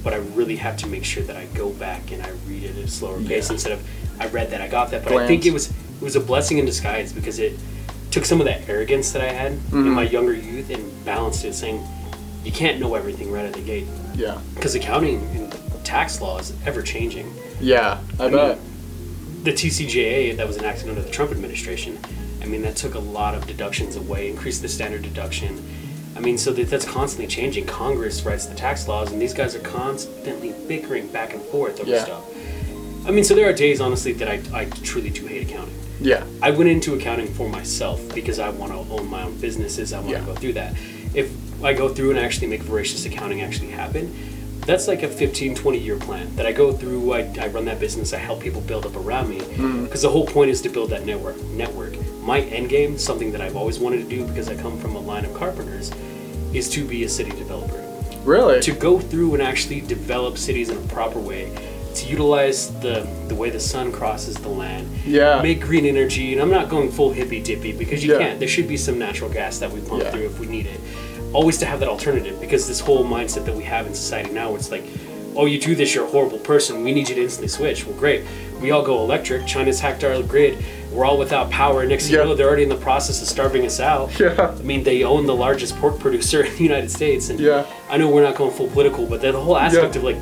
but I really have to make sure that I go back and I read it at a slower pace instead of I read that, I got that. But I think it was a blessing in disguise because it took some of that arrogance that I had in my younger youth and balanced it, saying you can't know everything right at the gate. Yeah. Because accounting and tax law is ever changing. Yeah, I bet. The TCJA that was enacted under the Trump administration, I mean, that took a lot of deductions away, increased the standard deduction. I mean, so that's constantly changing. Congress writes the tax laws, and these guys are constantly bickering back and forth over stuff. I mean, so there are days, honestly, that I truly do hate accounting. Yeah. I went into accounting for myself because I want to own my own businesses. I want to go through that. If I go through and actually make voracious accounting actually happen, that's like a 15, 20-year plan that I go through. I run that business. I help people build up around me because the whole point is to build that network. My end game, something that I've always wanted to do because I come from a line of carpenters, is to be a city developer. Really? To go through and actually develop cities in a proper way, to utilize the way the sun crosses the land, make green energy, and I'm not going full hippy dippy because you can't. There should be some natural gas that we pump through if we need it. Always to have that alternative, because this whole mindset that we have in society now, it's like, oh, you do this, you're a horrible person, we need you to instantly switch. Well, great. We all go electric. China's hacked our grid. We're all without power. Next thing you know, they're already in the process of starving us out. I mean, they own the largest pork producer in the United States. And I know we're not going full political, but the whole aspect of, like,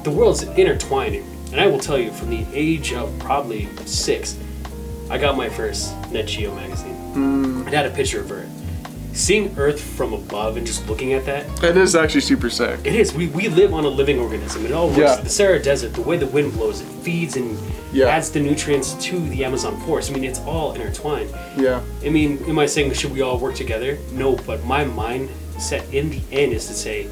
the world's intertwined. And I will tell you, from the age of probably 6, I got my first Net Geo magazine. It had a picture of Earth. Seeing Earth from above and just looking at that. It is actually super sick. It is. We live on a living organism. It all works. The Sahara Desert, the way the wind blows, it feeds and adds the nutrients to the Amazon forest. I mean, it's all intertwined. I mean, am I saying should we all work together? No, but my mindset in the end is to say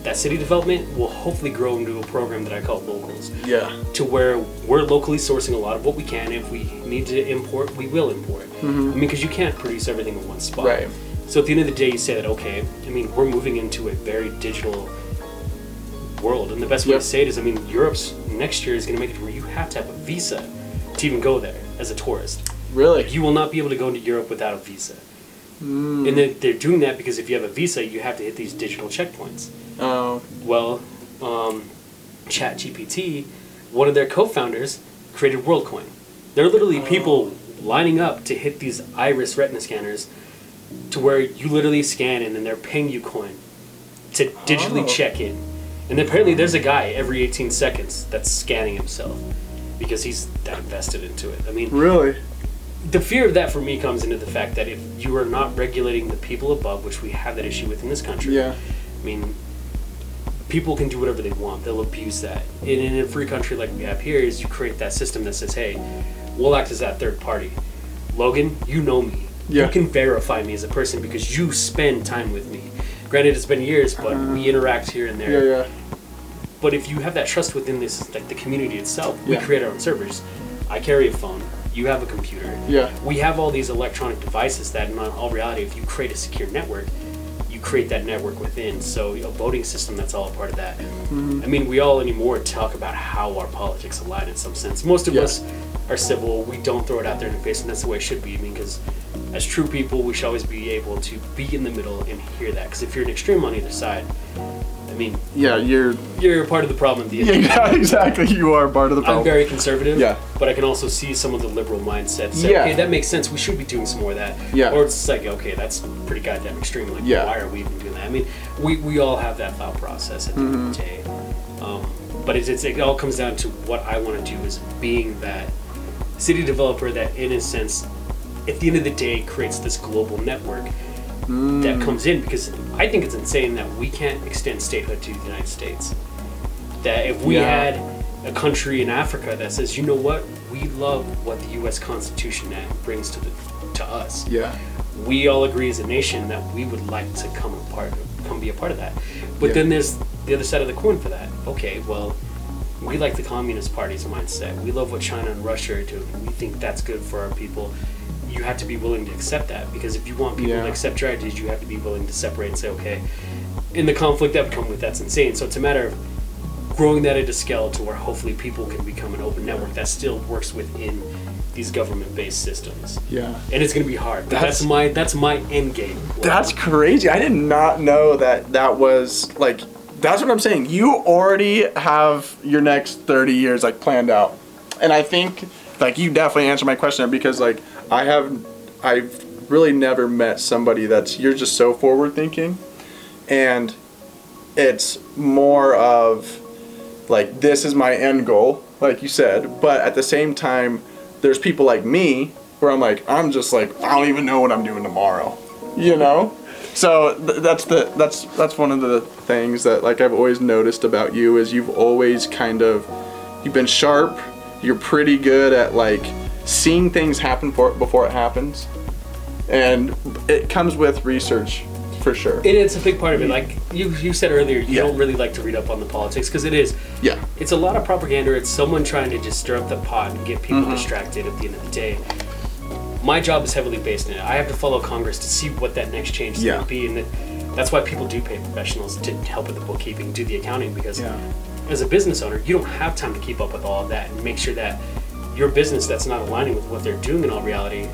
that city development will hopefully grow into a program that I call locals. Yeah. To where we're locally sourcing a lot of what we can. If we need to import, we will import. I mean, because you can't produce everything in one spot. Right. So at the end of the day, you say that, okay, I mean, we're moving into a very digital world. And the best way to say it is, I mean, Europe's next year is going to make it where you have to have a visa to even go there as a tourist. Really? You will not be able to go into Europe without a visa. And they're doing that because if you have a visa, you have to hit these digital checkpoints. Oh. Well, ChatGPT, one of their co-founders, created WorldCoin. There are literally people lining up to hit these iris retina scanners to where you literally scan and then they're paying you coin to digitally check in. And apparently there's a guy every 18 seconds that's scanning himself because he's that invested into it. I mean, really? The fear of that for me comes into the fact that if you are not regulating the people above, which we have that issue with in this country, I mean, people can do whatever they want. They'll abuse that. And in a free country like we have here, is you create that system that says, hey, we'll act as that third party. Logan, you know me. Yeah. You can verify me as a person because you spend time with me. Granted, it's been years, but we interact here and there. Yeah. But if you have that trust within this, like the community itself, we create our own servers. I carry a phone. You have a computer. Yeah. We have all these electronic devices that, in all reality, if you create a secure network, you create that network within. So a voting system, that's all a part of that. I mean, we all anymore talk about how our politics align in some sense. Most of us are civil. We don't throw it out there in the face, and that's the way it should be. I mean, because as true people, we should always be able to be in the middle and hear that. Because if you're an extreme on either side, I mean, you're part of the problem at the end. Yeah, exactly. You are part of the problem. I'm very conservative, Yeah. but I can also see some of the liberal mindset say, okay, that makes sense. We should be doing some more of that. Yeah. Or it's like, okay, that's pretty goddamn extreme. Like, why are we even doing that? I mean, we all have that thought process at the end of the day. But it all comes down to what I want to do is being that city developer that, in a sense, at the end of the day, creates this global network that comes in, because I think it's insane that we can't extend statehood to the United States. That if we had a country in Africa that says, you know what, we love what the U.S. Constitution brings to us. Yeah. We all agree as a nation that we would like to come be a part of that. But then there's the other side of the coin for that. Okay, well, we like the Communist Party's mindset. We love what China and Russia are doing. We think that's good for our people. You have to be willing to accept that, because if you want people to accept your ideas, you have to be willing to separate and say, okay, in the conflict that would come with that's insane. So it's a matter of growing that into scale to where hopefully people can become an open network that still works within these government-based systems. Yeah. And it's going to be hard. But that's my end game. That's crazy. I did not know that was like, that's what I'm saying. You already have your next 30 years like planned out. And I think like you definitely answered my question there, because like I've really never met somebody you're just so forward thinking, and it's more of like, this is my end goal, like you said, but at the same time there's people like me where I'm like, I'm just like, I don't even know what I'm doing tomorrow, you know? So that's one of the things that like I've always noticed about you is you've been sharp. You're pretty good at like seeing things happen before it happens, and it comes with research for sure. It's a big part of it. Like you said earlier, you don't really like to read up on the politics, because it is. Yeah. It's a lot of propaganda. It's someone trying to just stir up the pot and get people distracted at the end of the day. My job is heavily based in it. I have to follow Congress to see what that next change is going to be, and that's why people do pay professionals to help with the bookkeeping, do the accounting, because as a business owner, you don't have time to keep up with all of that and make sure that your business that's not aligning with what they're doing in all reality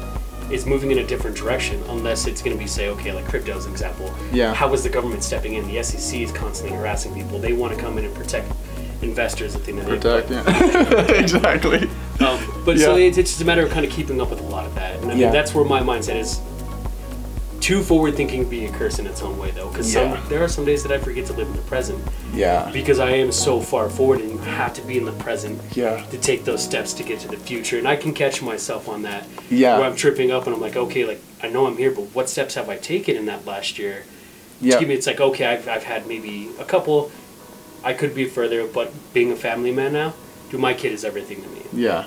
is moving in a different direction, unless it's going to be, say, okay, like crypto is an example. Yeah. How is the government stepping in? The SEC is constantly harassing people. They want to come in and protect investors at the end of the day. Exactly. So it's just a matter of kind of keeping up with a lot of that. And I mean, that's where my mindset is. Too forward thinking being a curse in its own way, though, because there are some days that I forget to live in the present. Yeah. Because I am so far forward, and you have to be in the present to take those steps to get to the future. And I can catch myself on that. Yeah. Where I'm tripping up and I'm like, okay, like I know I'm here, but what steps have I taken in that last year? Yeah. It's like, okay, I've had maybe a couple. I could be further, but being a family man now, my kid is everything to me. Yeah.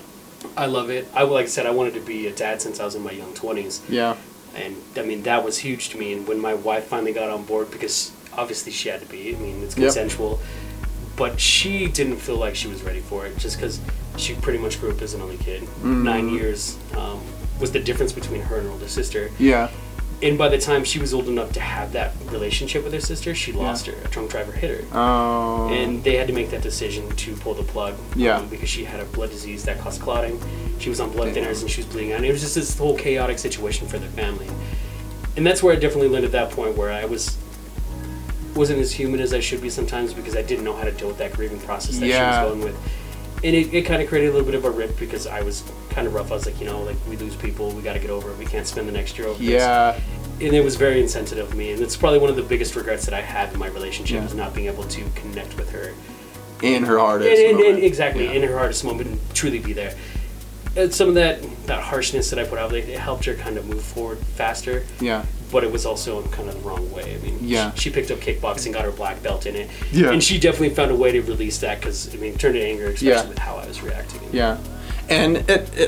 I love it. Like I said, I wanted to be a dad since I was in my young 20s. Yeah. And I mean, that was huge to me. And when my wife finally got on board, because obviously she had to be, I mean, it's consensual. but she didn't feel like she was ready for it, just because she pretty much grew up as an only kid. 9 years was the difference between her and her older sister. Yeah. And by the time she was old enough to have that relationship with her sister, she lost her. A drunk driver hit her. Oh. And they had to make that decision to pull the plug. Yeah. Because she had a blood disease that caused clotting. She was on blood thinners and she was bleeding out. And it was just this whole chaotic situation for the family. And that's where I definitely learned at that point, where I wasn't as human as I should be sometimes, because I didn't know how to deal with that grieving process that she was going with. And it kind of created a little bit of a rip, because I was kind of rough. I was like, we lose people, we got to get over it. We can't spend the next year over this. And it was very insensitive of me. And it's probably one of the biggest regrets that I have in my relationship, is not being able to connect with her. In her hardest moment. Exactly, in her hardest moment, and truly be there. And some of that harshness that I put out, it helped her kind of move forward faster. Yeah. But it was also in kind of the wrong way. I mean, she picked up kickboxing, got her black belt in it. Yeah. And she definitely found a way to release that, because, it turned to anger, especially with how I was reacting. Yeah. And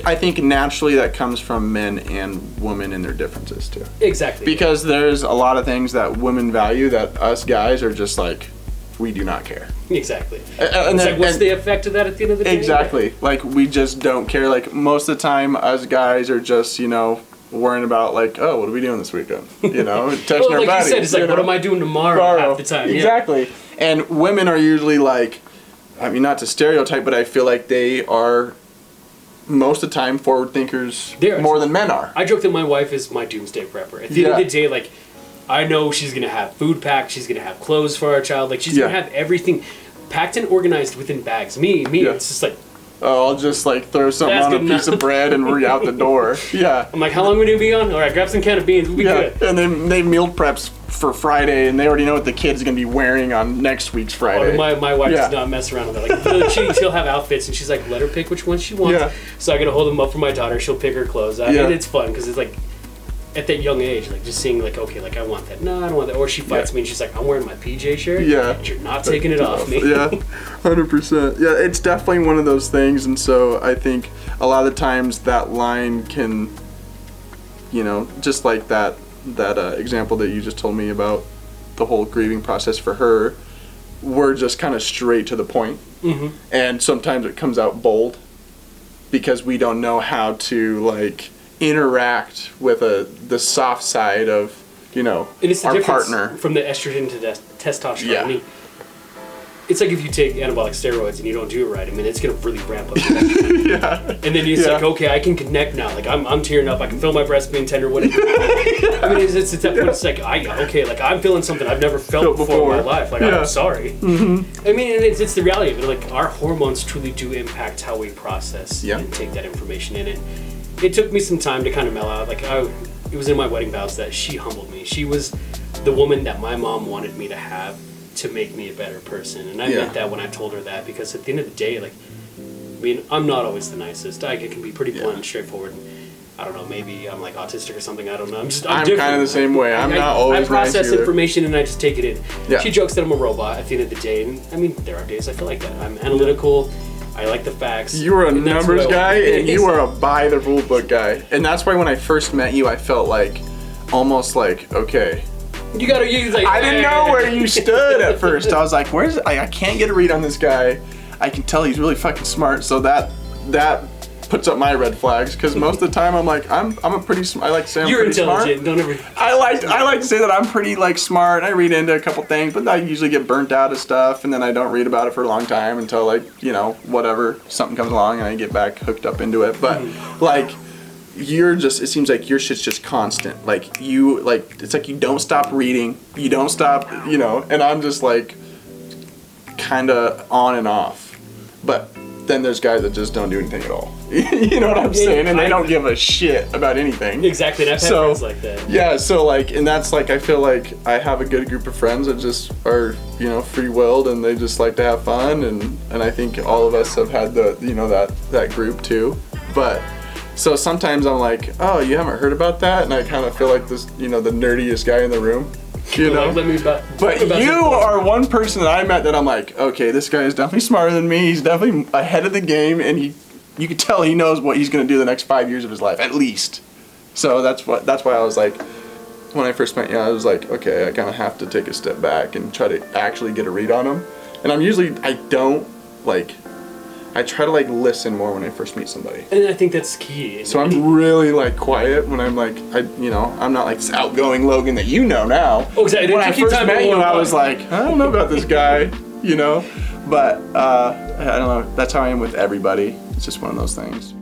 I think naturally that comes from men and women and their differences, too. Exactly. Because there's a lot of things that women value that us guys are just like, we do not care. Exactly. What's the effect of that at the end of the day? Exactly. Like, we just don't care. Like, most of the time, us guys are just, worrying about, like, oh, what are we doing this weekend? Touching our bodies. Like you said, it's like, what am I doing tomorrow half the time? Exactly. Yeah. And women are usually like, not to stereotype, but I feel like they are most of the time forward thinkers more than men are. I joke that my wife is my doomsday prepper. At the end of the day, like, I know she's going to have food packed, she's going to have clothes for our child, like, she's going to have everything packed and organized within bags. Me, it's just like, oh, I'll just like throw something on a piece of bread and we're out the door. Yeah. I'm like, how long are we going to be on? All right, grab some can of beans, we'll be good. And then they meal preps for Friday, and they already know what the kid's going to be wearing on next week's Friday. My wife does not mess around with that. Like, she'll have outfits, and she's like, let her pick which ones she wants. Yeah. So I got to hold them up for my daughter. She'll pick her clothes out. And it's fun, because it's like, at that young age, like, just seeing, like, okay, like, I want that. No, I don't want that. Or she fights me, and she's like, I'm wearing my PJ shirt. Yeah. And you're not taking it off me. Yeah, 100%. Yeah, it's definitely one of those things, and so I think a lot of the times that line can, just like that example that you just told me about the whole grieving process for her, we're just kind of straight to the point. Mm-hmm. And sometimes it comes out bold, because we don't know how to, like, interact with the soft side of and it's the our difference partner from the estrogen to the testosterone. Yeah. I mean, it's like if you take anabolic steroids and you don't do it right, it's gonna really ramp up your estrogen. Yeah. And then it's like, okay, I can connect now. Like, I'm tearing up. I can feel my breast being tender. Whatever. It's at that point. It's like, I'm feeling something I've never felt before in my life. Like, I'm sorry. Mm-hmm. And it's the reality of it. Like, our hormones truly do impact how we process and take that information in. And it took me some time to kind of mellow out. Like, it was in my wedding vows that she humbled me. She was the woman that my mom wanted me to have to make me a better person. And I meant that when I told her that, because at the end of the day, like, I'm not always the nicest. I can be pretty blunt and straightforward. I don't know, maybe I'm like autistic or something. I don't know. I'm kind of the same way. I'm not always I process nice information and I just take it in. Yeah. She jokes that I'm a robot at the end of the day. And there are days I feel like that. I'm analytical. I like the facts. You were a numbers guy, and you were a buy the rule book guy. And that's why when I first met you, I felt like, almost like, okay. You gotta use like. I didn't know where you stood at first. I was like, I can't get a read on this guy. I can tell he's really fucking smart. So that puts up my red flags, because most of the time I'm like, I'm a pretty smart. I like to say I'm pretty smart. You're intelligent. Don't ever. I like to say that I'm pretty like smart. I read into a couple things, but I usually get burnt out of stuff, and then I don't read about it for a long time until, like, whatever, something comes along and I get back hooked up into it. But like, it seems like your shit's just constant. Like, it's like you don't stop reading, you don't stop, and I'm just like kind of on and off. But then there's guys that just don't do anything at all. You know what I'm saying? And they don't give a shit about anything. Exactly, and I've had friends like that. Yeah, so like, and that's like, I feel like I have a good group of friends that just are, free-willed, and they just like to have fun, and I think all of us have had that group too. But so sometimes I'm like, oh, you haven't heard about that? And I kind of feel like this, the nerdiest guy in the room. But you are one person that I met that I'm like, okay, this guy is definitely smarter than me. He's definitely ahead of the game, and you can tell he knows what he's going to do the next 5 years of his life, at least. So that's why I was like, when I first met you, I was like, okay, I kind of have to take a step back and try to actually get a read on him. And I don't like, I try to like listen more when I first meet somebody. And I think that's key. So I'm really like quiet when I'm like, I'm not like this outgoing Logan that you know now. Oh, exactly. When I first met you, I was like, I don't know about this guy, you know? But I don't know, that's how I am with everybody. It's just one of those things.